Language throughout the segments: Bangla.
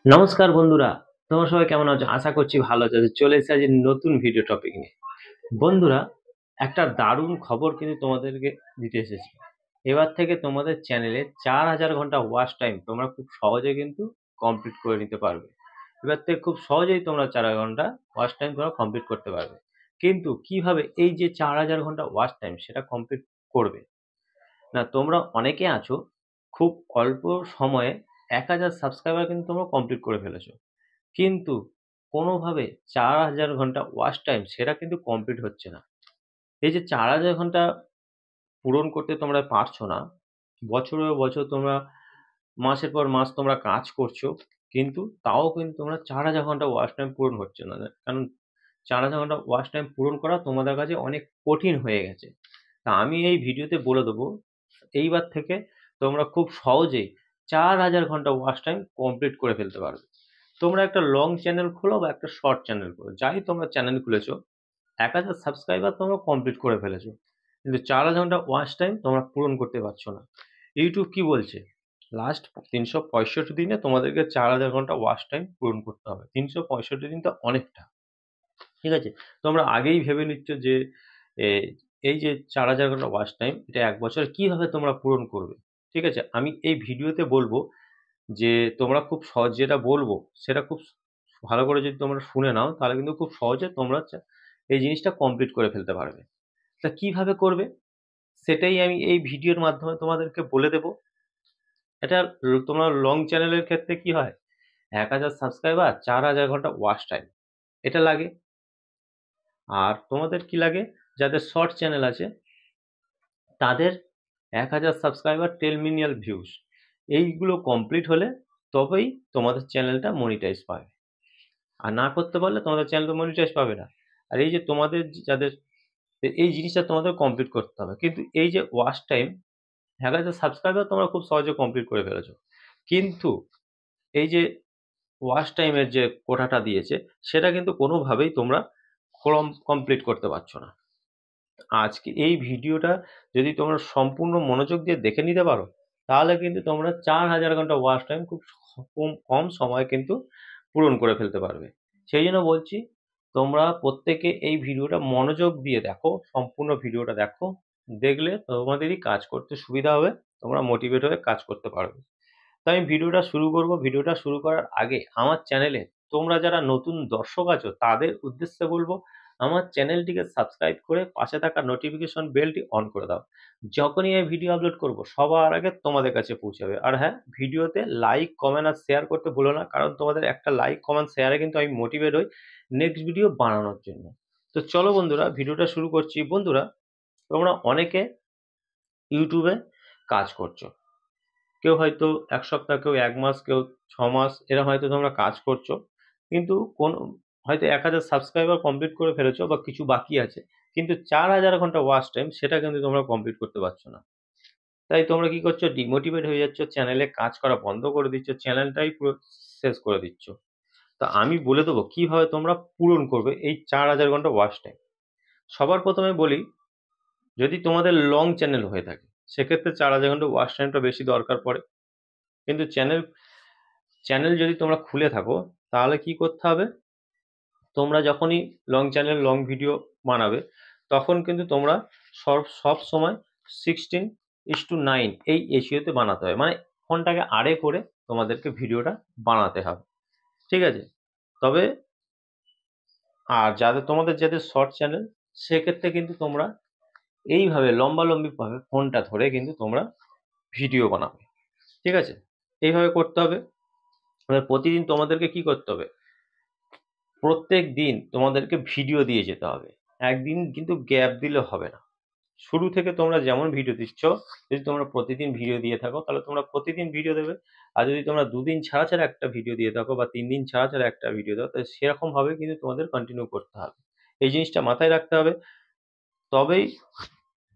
নমস্কার বন্ধুরা, তোমরা সবাই কেমন আছো? আশা করছি ভালো আছো। চলে এসেছি আজ নতুন ভিডিও টপিক নিয়ে। বন্ধুরা, একটা দারুণ খবর কিন্তু তোমাদেরকে দিতে এসেছি। এবার থেকে তোমাদের চ্যানেলে 4000 ঘন্টা ওয়াচ টাইম তোমরা খুব সহজে কিন্তু কমপ্লিট করে নিতে পারবে। এবার থেকে খুব সহজেই তোমরা 4000 ঘন্টা ওয়াচ টাইম তোমরা কমপ্লিট করতে পারবে। কিন্তু কিভাবে এই যে 4000 ঘন্টা ওয়াচ টাইম সেটা কমপ্লিট করবে? না, তোমরা অনেকে আছো খুব অল্প সময়ে 1000 সাবস্ক্রাইবার কিন্তু তোমরা কমপ্লিট করে ফেলেছো, কিন্তু কোনোভাবে 4000 ঘন্টা ওয়াচ টাইম সেটা কিন্তু কমপ্লিট হচ্ছে না। এই যে 4000 ঘন্টা পূরণ করতে তোমরা পারছো না, বছরের বছর তোমরা মাসের পর মাস তোমরা কাজ করছো, কিন্তু তাও কিন্তু তোমরা 4000 ঘন্টা ওয়াচ টাইম পূরণ হচ্ছে না। কারণ 4000 ঘন্টা ওয়াচ টাইম পূরণ করা তোমাদের কাছে অনেক কঠিন হয়ে গেছে। তা আমি এই ভিডিওতে বলে দেবো, এইবার থেকে তোমরা খুব সহজেই 4000 ঘন্টা ওয়াচ টাইম কমপ্লিট করে ফেলতে পারবে। তোমরা একটা লং চ্যানেল খোলো বা একটা শর্ট চ্যানেল খোলো, যাই তোমরা চ্যানেল খুলেছো, 1000 সাবস্ক্রাইবার তোমরা কমপ্লিট করে ফেলেছো, কিন্তু 4000 ঘন্টা ওয়াচ টাইম তোমরা পূরণ করতে পারছো না। ইউটিউব কি বলছে? লাস্ট 365 দিনে তোমাদেরকে 4000 ঘন্টা ওয়াচ টাইম পূরণ করতে হবে। 365 দিন তো অনেকটা, ঠিক আছে? তোমরা আগেই ভেবে নিচ্ছ যে এ এই যে 4000 ঘন্টা ওয়াচ টাইম এটা ১ বছরে কিভাবে তোমরা পূরণ করবে, ঠিক আছে? আমি এই ভিডিওতে বলবো যে তোমরা খুব সহজ যেটা বলবো সেটা খুব ভালো করে যদি তোমরা শুনে নাও, তাহলে কিন্তু খুব সহজে তোমরা এই জিনিসটা কমপ্লিট করে ফেলতে পারবে। তা কিভাবে করবে? সেটাই আমি এই ভিডিওর মাধ্যমে তোমাদেরকে বলে দেব। এটা তোমরা লং চ্যানেলের ক্ষেত্রে কি হয়? 1000 সাবস্ক্রাইবার, 4000 ঘন্টা ওয়াচ টাইম এটা লাগে। আর তোমাদের কি লাগে? যাদের শর্ট চ্যানেল আছে তাদের 1000 সাবস্ক্রাইবার, 10 মিলিয়ন ভিউজ, এইগুলো কমপ্লিট হলে তবেই তোমাদের চ্যানেলটা মনিটাইজ পাবে। আর না করতে পারলে তোমাদের চ্যানেল তো মনিটাইজ পাবে না। আর এই যে তোমাদের যাদের এই জিনিসটা তোমাদের কমপ্লিট করতে হবে। কিন্তু এই যে ওয়াচ টাইম, 1000 সাবস্ক্রাইবার তোমরা খুব সহজে কমপ্লিট করে ফেলেছো, কিন্তু এই যে ওয়াচ টাইমের যে কোটাটা দিয়েছে সেটা কিন্তু কোনোভাবেই তোমরা কমপ্লিট করতে পারছো না। আজকে এই ভিডিওটা যদি তোমরা সম্পূর্ণ মনোযোগ দিয়ে দেখে নিতে পারো, তাহলে কিন্তু তোমরা 4000 ঘন্টা ওয়াচ টাইম খুব কম কম সময়ে কিন্তু পূরণ করে ফেলতে পারবে। সেই জন্য বলছি, তোমরা প্রত্যেকে এই ভিডিওটা মনোযোগ দিয়ে দেখো, সম্পূর্ণ ভিডিওটা দেখো। দেখলে তোমাদেরই কাজ করতে সুবিধা হবে, তোমরা মোটিভেট হয়ে কাজ করতে পারবে। তো আমি ভিডিওটা শুরু করব। ভিডিওটা শুরু করার আগে আমার চ্যানেলে তোমরা যারা নতুন দর্শক আছো তাদের উদ্দেশ্যে বলবো, আমার চ্যানেলটিকে সাবস্ক্রাইব করে পাশে থাকা নোটিফিকেশন বেলটি অন করে দাও। যখনই আমি ভিডিও আপলোড করব সবার আগে তোমাদের কাছে পৌঁছাবে। আর হ্যাঁ, ভিডিওতে লাইক, কমেন্ট আর শেয়ার করতে ভুলো না, কারণ তোমাদের একটা লাইক, কমেন্ট, শেয়ারে কিন্তু আমি মোটিভেট হই নেক্সট ভিডিও বানানোর জন্য। তো চলো বন্ধুরা, ভিডিওটা শুরু করছি। বন্ধুরা, তোমরা অনেকে ইউটিউবে কাজ করছো, কেউ হয়তো ১ সপ্তাহ, কেউ ১ মাস, কেউ ৬ মাস, এরকম হয়তো তোমরা কাজ করছো। কিন্তু হয়তো ১০০০ সাবস্ক্রাইবার কমপ্লিট করে ফেলেছো বা কিছু বাকি আছে। কিন্তু ৪০০০ ঘন্টা ওয়াচ টাইম সেটা কিন্তু তোমরা কমপ্লিট করতে পারছো না। তাই তোমরা কি করছো? ডিমোটিভেট হয়ে যাচ্ছ, চ্যানেলে কাজ করা বন্ধ করে দিচ্ছ, চ্যানেলটাই পুরো শেষ করে দিচ্ছ। তো আমি বলে দেবো কিভাবে তোমরা পূরণ করবে এই ৪০০০ ঘন্টা ওয়াচ টাইম। সবার ১ম এ বলি, যদি তোমাদের লং চ্যানেল হয়ে থাকে সেক্ষেত্রে ৪০০০ ঘন্টা ওয়াচ টাইমটা বেশি দরকার পড়ে। কিন্তু চ্যানেল যদি তোমরা খুলে থাকো, তাহলে কি করতে হবে? তোমরা যখনই লং চ্যানেল, লং ভিডিও বানাবে, তখন কিন্তু তোমরা সব সময় 16:9 এই রেশিওতে বানাতে হবে। মানে ফোনটাকে আড়ে করে তোমাদেরকে ভিডিওটা বানাতে হবে, ঠিক আছে? তবে আর যাদের শর্ট চ্যানেল, সেক্ষেত্রে কিন্তু তোমরা এইভাবে লম্বালম্বিভাবে ফোনটা ধরে কিন্তু তোমরা ভিডিও বানাবে, ঠিক আছে? এইভাবে করতে হবে। এবার প্রতিদিন তোমাদেরকে কি করতে হবে? প্রত্যেকদিন তোমাদেরকে ভিডিও দিয়ে যেতে হবে। একদিন কিন্তু গ্যাপ দিলে হবে না। শুরু থেকে তোমরা যেমন ভিডিও দিচ্ছ, যদি তোমরা প্রতিদিন ভিডিও দিয়ে থাকো তাহলে তোমরা প্রতিদিন ভিডিও দেবে। আর যদি তোমরা ২ দিন ছাড়া, ছাড়া একটা ভিডিও দিয়ে থাকো বা ৩ দিন ছাড়া, ছাড়া একটা ভিডিও দাও, তাহলে সেরকমভাবে কিন্তু তোমাদের কন্টিনিউ করতে হবে। এই জিনিসটা মাথায় রাখতে হবে। তবেই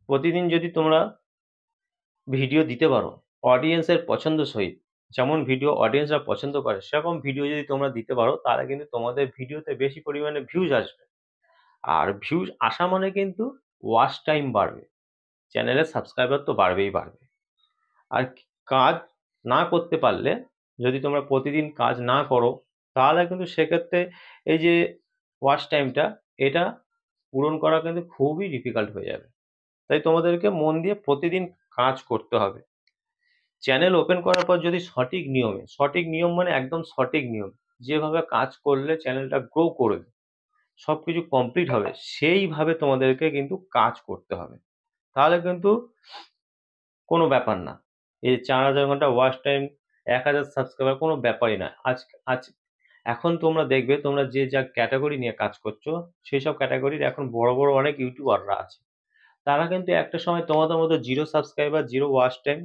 প্রতিদিন যদি তোমরা ভিডিও দিতে পারো অডিয়েন্সের পছন্দসই, যেমন ভিডিও অডিয়েন্সরা পছন্দ করে সেরকম ভিডিও যদি তোমরা দিতে পারো, তাহলে কিন্তু তোমাদের ভিডিওতে বেশি পরিমাণে ভিউজ আসবে। আর ভিউজ আসা মানে কিন্তু ওয়াচ টাইম বাড়বে, চ্যানেলের সাবস্ক্রাইবার তো বাড়বেই বাড়বে। আর কাজ না করতে পারলে যদি তোমরা প্রতিদিন কাজ না করো তাহলে কিন্তু সেক্ষেত্রে এই যে ওয়াচ টাইমটা এটা পূরণ করা কিন্তু খুবই ডিফিকাল্ট হয়ে যাবে। তাই তোমাদেরকে মন দিয়ে প্রতিদিন কাজ করতে হবে। চ্যানেল ওপেন করার পর যদি সঠিক নিয়ম মানে একদম সঠিক নিয়ম, যেভাবে কাজ করলে চ্যানেলটা গ্রো করবে, সবকিছু কমপ্লিট হবে, সেইভাবে তোমাদেরকে কিন্তু কাজ করতে হবে। তাহলে কিন্তু কোনো ব্যাপার না। এই 4000 ঘন্টা ওয়াচ টাইম, 1000 সাবস্ক্রাইবার কোনো ব্যাপারই না। আজ এখন তোমরা দেখবে তোমরা যে যা ক্যাটাগরি নিয়ে কাজ করছো সেই সব ক্যাটাগরির এখন বড় বড় অনেক ইউটিউবাররা আছে। তারা কিন্তু একটা সময় তোমাদের মতো 0 সাবস্ক্রাইবার, 0 ওয়াচ টাইম,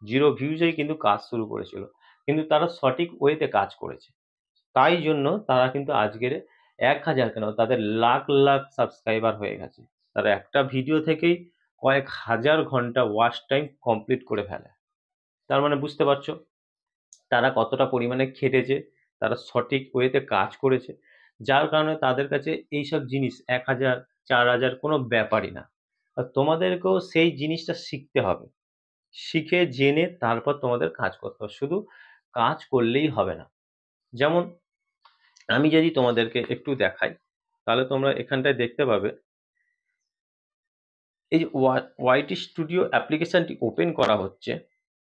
0 ভিউজেই কিন্তু কাজ শুরু করেছিল, কিন্তু তারা সঠিক ওয়েতে কাজ করেছে। তাই জন্য তারা কিন্তু আজকের 1000 কেন, তাদের লাখ লাখ সাবস্ক্রাইবার হয়ে গেছে। তারা একটা ভিডিও থেকেই কয়েক হাজার ঘন্টা ওয়াচ টাইম কমপ্লিট করে ফেলে। তার মানে বুঝতে পারছো তারা কতটা পরিমাণে খেটেছে, তারা সঠিক ওয়েতে কাজ করেছে, যার কারণে তাদের কাছে এইসব জিনিস 1000 4000 কোনো ব্যাপারই না। আর তোমাদেরকেও সেই জিনিসটা শিখতে হবে, শিখে জেনে তারপর তোমাদের কাজ করতে হবে, শুধু কাজ করলেই হবে না। যেমন আমি যদি তোমাদেরকে একটু দেখাই তাহলে তোমরা এখানটায় দেখতে পাবে এই যে ওয়াইটি স্টুডিও অ্যাপ্লিকেশনটি ওপেন করা হচ্ছে।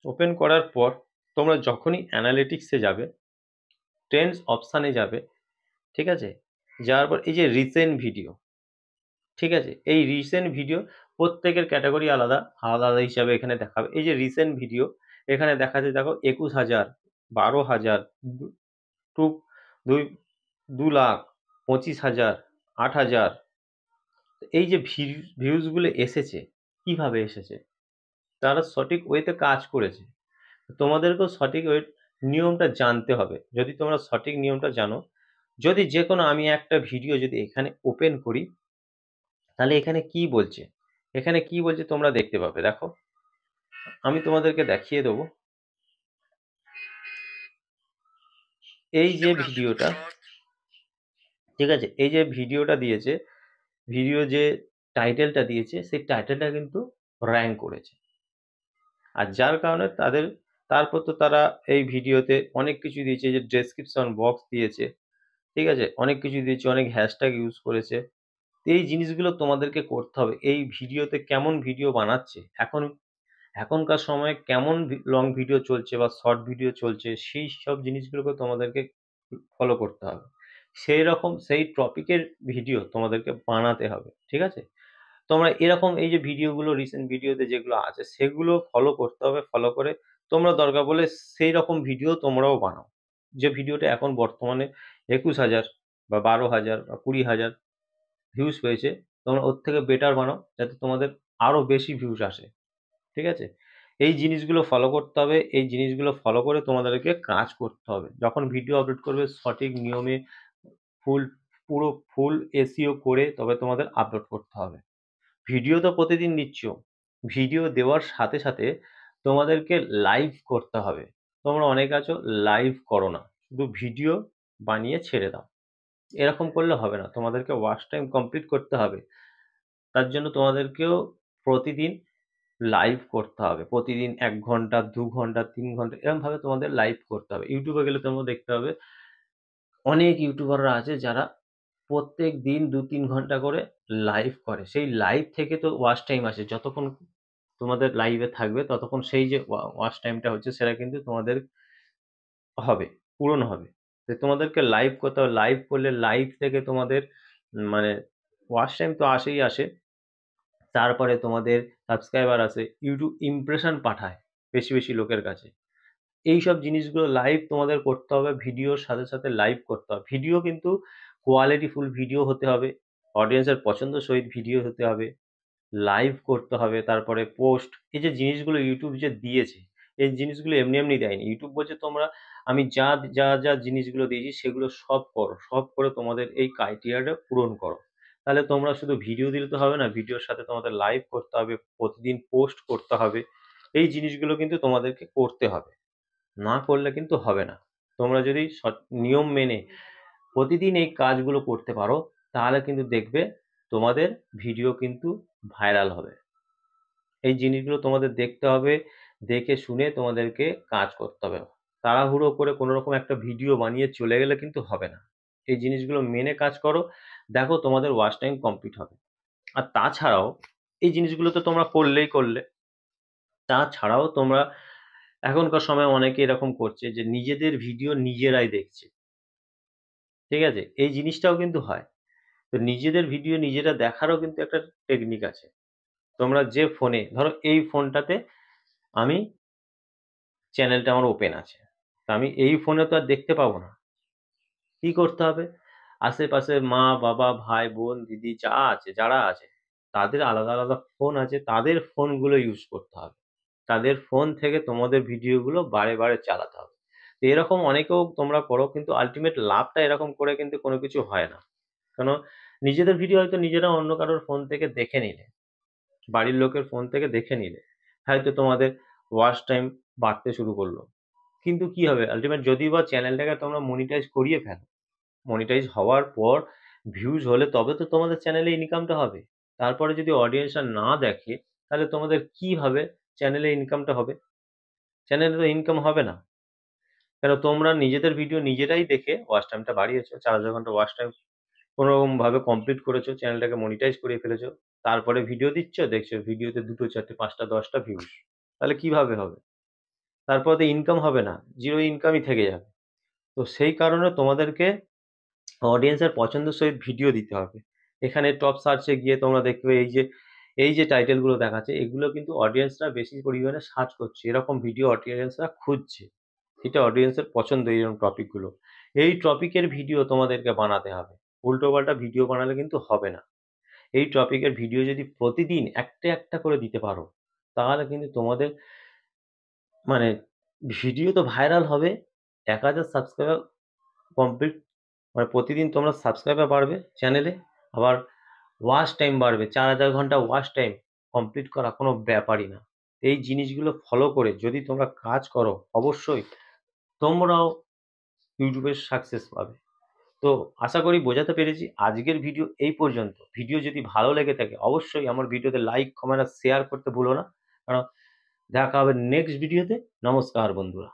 ওপেন করার পর তোমরা যখনই অ্যানালিটিক্সে যাবে, ট্রেন্ডস অপশানে যাবে, ঠিক আছে, যাওয়ার পর এই যে রিসেন্ট ভিডিও, ঠিক আছে, এই রিসেন্ট ভিডিও প্রত্যেকের ক্যাটাগরি আলাদা আলাদা হিসাবে এখানে দেখাবে। এই যে রিসেন্ট ভিডিও এখানে দেখাচ্ছে, দেখো 21,000, 12,000, টু 2 লাখ, 25,000, 8,000। এই যে ভিউজগুলো এসেছে, কিভাবে এসেছে? তারা সঠিক ওয়েতে কাজ করেছে। তোমাদেরকেও সঠিক ওয়ে নিয়মটা জানতে হবে। যদি তোমরা সঠিক নিয়মটা জানো, যদি যে কোনো আমি একটা ভিডিও যদি এখানে ওপেন করি তাহলে এখানে কি বলছে, এখানে কি বলছে তোমরা দেখতে পাবে। দেখো আমি তোমাদেরকে দেখিয়ে দেবো। এই যে ভিডিওটা, ঠিক আছে, এই যে ভিডিওটা দিয়েছে, ভিডিও যে টাইটেলটা দিয়েছে সেই টাইটেলটা কিন্তু র্যাঙ্ক করেছে। আর যার কারণে তারপর তো তারা এই ভিডিওতে অনেক কিছু দিয়েছে, যে ডেসক্রিপশন বক্স দিয়েছে, ঠিক আছে, অনেক কিছু দিয়েছে, অনেক হ্যাশট্যাগ ইউজ করেছে। এই জিনিসগুলো তোমাদেরকে করতে হবে। এই ভিডিওতে কেমন ভিডিও বানাচ্ছে, এখনকার সময়ে কেমন লং ভিডিও চলছে বা শর্ট ভিডিও চলছে, সেই সব জিনিসগুলোকে তোমাদেরকে ফলো করতে হবে। সেই রকম সেই টপিকের ভিডিও তোমাদেরকে বানাতে হবে, ঠিক আছে। তোমরা এরকম এই যে ভিডিওগুলো রিসেন্ট ভিডিওতে যেগুলো আছে সেগুলো ফলো করতে হবে। ফলো করে তোমরা দরকার পড়লে সেই রকম ভিডিও তোমরাও বানাও। যে ভিডিওটা এখন বর্তমানে 21,000 বা 12,000 বা 20,000 ভিউজ পেয়েছে, তোমরা ওর থেকে বেটার বানাও যাতে তোমাদের আরো বেশি ভিউজ আসে, ঠিক আছে। এই জিনিসগুলো ফলো করতে হবে। এই জিনিসগুলো ফলো করে তোমাদেরকে কাজ করতে হবে। যখন ভিডিও আপলোড করবে সঠিক নিয়মে ফুল পুরো ফুল এসইও করে তবে তোমাদের আপলোড করতে হবে। ভিডিও তো প্রতিদিন দিচ্ছ, ভিডিও দেওয়ার সাথে সাথে তোমাদেরকে লাইভ করতে হবে। তোমরা অনেক আছো লাইভ করো না, শুধু ভিডিও বানিয়ে ছেড়ে দাও। এরকম করলে হবে না, তোমাদেরকে ওয়াচ টাইম কমপ্লিট করতে হবে। তার জন্য তোমাদেরকেও প্রতিদিন লাইভ করতে হবে। প্রতিদিন 1 ঘন্টা, 2 ঘন্টা, 3 ঘন্টা এরকমভাবে তোমাদের লাইভ করতে হবে। ইউটিউবে গেলে তোমরা দেখতে পাবে অনেক ইউটিউবাররা আছে যারা প্রত্যেক দিন 2-3 ঘন্টা করে লাইভ করে। সেই লাইভ থেকে তো ওয়াচ টাইম আসে। যতক্ষণ তোমাদের লাইভে থাকবে ততক্ষণ সেই যে ওয়াচ টাইমটা হচ্ছে সেটা কিন্তু তোমাদের হবে, পূরণ হবে। তো তোমাদেরকে লাইভ করতে হবে। লাইভ করলে লাইভ থেকে তোমাদের মানে ওয়াচ টাইম তো আসেই আসে, তারপরে তোমাদের সাবস্ক্রাইবার আসে, ইউটিউব ইমপ্রেশন পাঠায় বেশি বেশি লোকের কাছে। এইসব জিনিসগুলো লাইভ তোমাদের করতে হবে, ভিডিওর সাথে সাথে লাইভ করতে হবে। ভিডিও কিন্তু কোয়ালিটিফুল ভিডিও হতে হবে, অডিয়েন্সের পছন্দ সহিত ভিডিও হতে হবে, লাইভ করতে হবে, তারপরে পোস্ট। এই যে জিনিসগুলো ইউটিউব যে দিয়েছে, এই জিনিসগুলো এমনি এমনি দেয়নি। ইউটিউব বলছে তোমরা আমি যা যা যা জিনিসগুলো দিয়েছি সেগুলো সব করো, সব করে তোমাদের এই ক্রাইটেরিয়াটা পূরণ করো। তাহলে তোমরা শুধু ভিডিও দিলে তো হবে না, ভিডিওর সাথে তোমাদের লাইভ করতে হবে, প্রতিদিন পোস্ট করতে হবে। এই জিনিসগুলো কিন্তু তোমাদেরকে করতে হবে, না করলে কিন্তু হবে না। তোমরা যদি নিয়ম মেনে প্রতিদিন এই কাজগুলো করতে পারো তাহলে কিন্তু দেখবে তোমাদের ভিডিও কিন্তু ভাইরাল হবে। এই জিনিসগুলো তোমাদের দেখতে হবে, দেখে শুনে তোমাদেরকে কাজ করতে হবে। তাড়াহুড়ো করে কোনো রকম একটা ভিডিও বানিয়ে চলে গেলে কিন্তু হবে না। এই জিনিসগুলো মেনে কাজ করো, দেখো তোমাদের ওয়াচ টাইম কমপ্লিট হবে। আর তাছাড়াও এই জিনিসগুলো তো তোমরা করলে, তাছাড়াও তোমরা এখনকার সময় অনেকে এরকম করছে যে নিজেদের ভিডিও নিজেরাই দেখছে, ঠিক আছে? এই জিনিসটাও কিন্তু হয়। তো নিজেদের ভিডিও নিজেরা দেখারও কিন্তু একটা টেকনিক আছে। তোমরা যে ফোনে, ধরো এই ফোনটাতে আমি চ্যানেলটা আমার ওপেন আছে, তা আমি এই ফোনে তো আর দেখতে পাবো না। কি করতে হবে? আশেপাশে মা, বাবা, ভাই, বোন, দিদি যা আছে, যারা আছে, তাদের আলাদা, আলাদা ফোন আছে, তাদের ফোনগুলো ইউজ করতে হবে। তাদের ফোন থেকে তোমাদের ভিডিওগুলো বারে, বারে চালাতে হবে। তো এরকম অনেকেও তোমরা করো, কিন্তু আল্টিমেট লাভটা এরকম করে কিন্তু কোনো কিছু হয় না। কেন? নিজেদের ভিডিও হয়তো নিজেরা অন্য কারোর ফোন থেকে দেখে নিলে, বাড়ির লোকের ফোন থেকে দেখে নিলে, হয়তো তোমাদের ওয়াচ টাইম বাড়তে শুরু করলো। কিন্তু কি হবে? আল্টিমেট যদি বা চ্যানেলটাকে তোমরা মনিটাইজ করিয়ে ফেলো, মনিটাইজ হওয়ার পর ভিউজ হলে তবে তো তোমাদের চ্যানেলে ইনকামটা হবে। তারপরে যদি অডিয়েন্সরা না দেখে, তাহলে তোমাদের কিভাবে চ্যানেলে ইনকামটা হবে? চ্যানেলে তো ইনকাম হবে না। কেন? তোমরা নিজেদের ভিডিও নিজেরাই দেখে ওয়াচ টাইমটা বাড়িয়েছো, 4,000 ঘন্টা ওয়াচ টাইম কোনোরকম ভাবে কমপ্লিট করেছো, চ্যানেলটাকে মনিটাইজ করিয়ে ফেলেছো। তারপরে ভিডিও দিচ্ছ, দেখছো ভিডিওতে 2টো 4টে 5টা 10টা ভিউজ। তাহলে কিভাবে হবে? তারপরে তো ইনকাম হবে না, জিরো ইনকামই থেকে যাবে। তো সেই কারণে তোমাদেরকে অডিয়েন্সের পছন্দসই ভিডিও দিতে হবে। এখানে টপ সার্চে গিয়ে তোমরা দেখবে এই যে টাইটেলগুলো দেখাচ্ছে, এগুলো কিন্তু অডিয়েন্সরা বেশি পরিমাণে সার্চ করছে। এরকম ভিডিও অডিয়েন্সরা খুঁজছে। এটা অডিয়েন্সের পছন্দ, এইরকম টপিকগুলো। এই টপিকের ভিডিও তোমাদেরকে বানাতে হবে। উল্টোপাল্টা ভিডিও বানালে কিন্তু হবে না। এই টপিকের ভিডিও যদি প্রতিদিন একটা, একটা করে দিতে পারো, তাহলে কিন্তু তোমাদের মানে ভিডিও তো ভাইরাল হবে। ১,০০০ সাবস্ক্রাইবার কমপ্লিট, মানে প্রতিদিন তোমরা সাবস্ক্রাইবার বাড়বে চ্যানেলে, আবার ওয়াচ টাইম বাড়বে। 4,000 ঘন্টা ওয়াচ টাইম কমপ্লিট করা কোনো ব্যাপারই না। এই জিনিসগুলো ফলো করে যদি তোমরা কাজ করো, অবশ্যই তোমরাও ইউটিউবে সাকসেস পাবে। তো আশা করি বোঝাতে পেরেছি। আজকের ভিডিও এই পর্যন্ত। ভিডিও যদি ভালো লেগে থাকে অবশ্যই আমার ভিডিওতে লাইক, কমেন্ট আর শেয়ার করতে ভুলো না। কারণ দেখা হবে নেক্সট ভিডিওতে। নমস্কার বন্ধুরা।